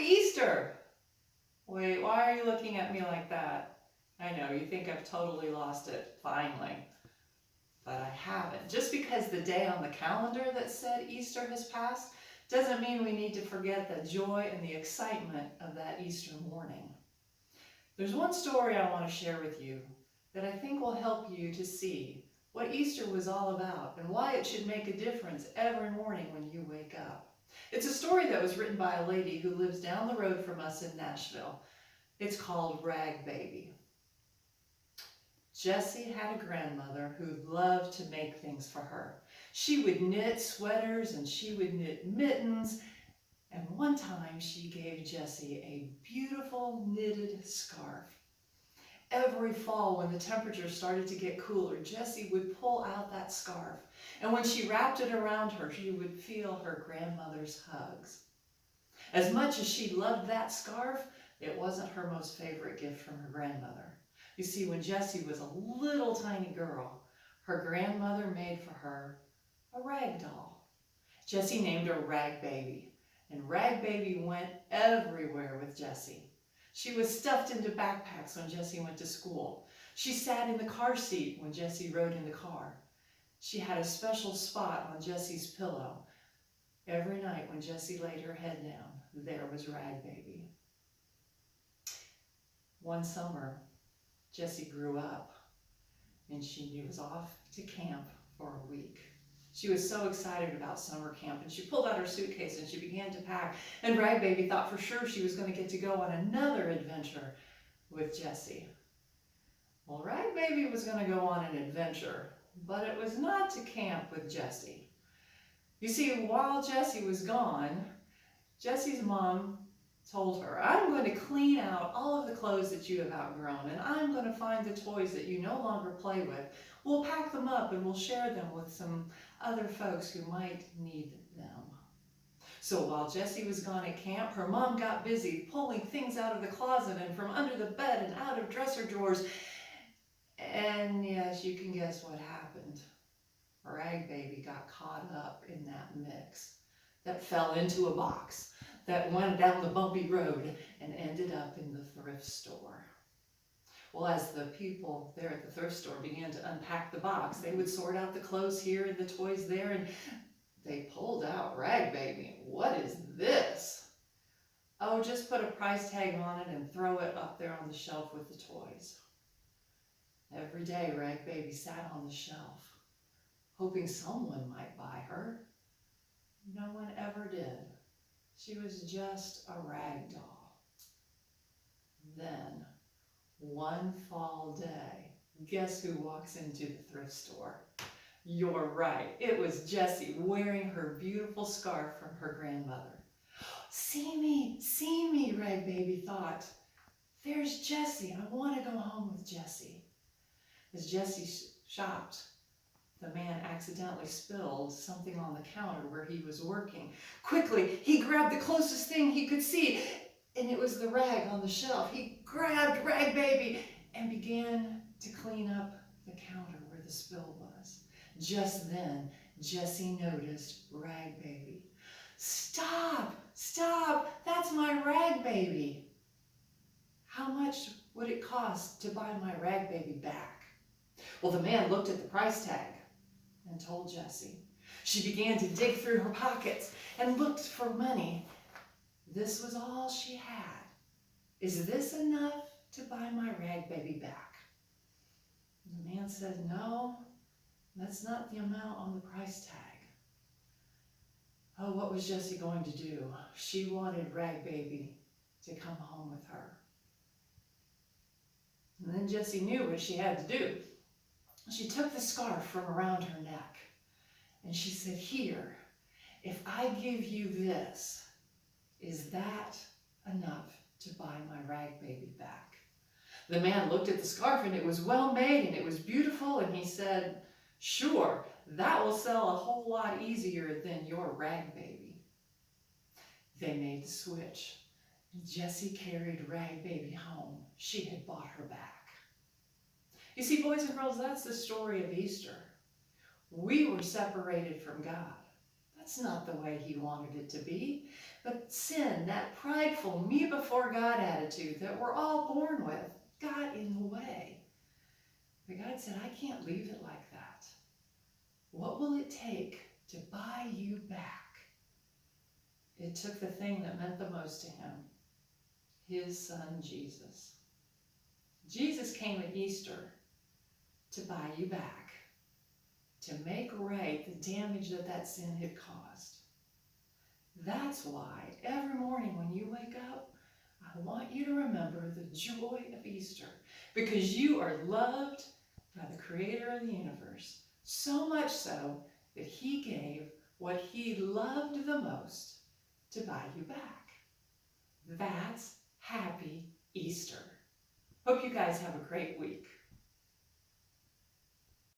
Happy Easter! Wait, why are you looking at me like that? I know, you think I've totally lost it, finally. But I haven't. Just because the day on the calendar that said Easter has passed doesn't mean we need to forget the joy and the excitement of that Easter morning. There's one story I want to share with you that I think will help you to see what Easter was all about and why it should make a difference every morning when you wake up. It's a story that was written by a lady who lives down the road from us in Nashville. It's called Rag Baby. Jessie had a grandmother who loved to make things for her. She would knit sweaters and she would knit mittens, and one time she gave Jessie a beautiful knitted scarf. Every fall when the temperature started to get cooler, Jessie would pull out that scarf, and when she wrapped it around her, she would feel her grandmother's hugs. As much as she loved that scarf, it wasn't her most favorite gift from her grandmother. You see, when Jessie was a little tiny girl, her grandmother made for her a rag doll. Jessie named her Rag Baby, and Rag Baby went everywhere with Jessie. She was stuffed into backpacks when Jessie went to school. She sat in the car seat when Jessie rode in the car. She had a special spot on Jessie's pillow. Every night when Jessie laid her head down, there was Rag Baby. One summer, Jessie grew up and she was off to camp for a week. She was so excited about summer camp, and she pulled out her suitcase and she began to pack, and Rag Baby thought for sure she was going to get to go on another adventure with Jessie. Well, Rag Baby was going to go on an adventure, but it was not to camp with Jessie. You see, while Jessie was gone, Jessie's mom told her, I'm going to clean out all of the clothes that you have outgrown, and I'm going to find the toys that you no longer play with. We'll pack them up and we'll share them with some other folks who might need them. So while Jessie was gone at camp, her mom got busy pulling things out of the closet and from under the bed and out of dresser drawers. And yes, you can guess what happened. Rag Baby got caught up in that mix that fell into a box that went down the bumpy road and ended up in the thrift store. Well, as the people there at the thrift store began to unpack the box, they would sort out the clothes here and the toys there, and they pulled out Rag Baby. What is this? Oh, just put a price tag on it and throw it up there on the shelf with the toys. Every day, Rag Baby sat on the shelf, hoping someone might buy her. No one ever did. She was just a rag doll. Then, one fall day, guess who walks into the thrift store? You're right, it was Jessie wearing her beautiful scarf from her grandmother. See me, Rag Baby thought. There's Jessie, I want to go home with Jessie. As Jessie shopped, the man accidentally spilled something on the counter where he was working. Quickly, he grabbed the closest thing he could see, and it was the rag on the shelf. He grabbed Rag Baby and began to clean up the counter where the spill was. Just then, Jessie noticed Rag Baby. Stop, that's my Rag Baby. How much would it cost to buy my Rag Baby back? Well, the man looked at the price tag and told Jessie. She began to dig through her pockets and looked for money. This was all she had. Is this enough to buy my Rag Baby back? The man said, no, that's not the amount on the price tag. Oh, what was Jessie going to do? She wanted Rag Baby to come home with her. And then Jessie knew what she had to do. She took the scarf from around her neck and she said, here, if I give you this, is that enough to buy my Rag Baby back? The man looked at the scarf and it was well made and it was beautiful, and he said, sure, that will sell a whole lot easier than your Rag Baby. They made the switch, and Jessie carried Rag Baby home. She had bought her back. You see, boys and girls, that's the story of Easter. We were separated from God, That's not the way he wanted it to be. But sin, that prideful, me before God attitude that we're all born with, got in the way. But God said, I can't leave it like that. What will it take to buy you back? It took the thing that meant the most to him, his son Jesus. Jesus came at Easter to buy you back, to make right the damage that that sin had caused. That's why every morning when you wake up, I want you to remember the joy of Easter, because you are loved by the Creator of the universe, so much so that he gave what he loved the most to buy you back. That's happy Easter. Hope you guys have a great week.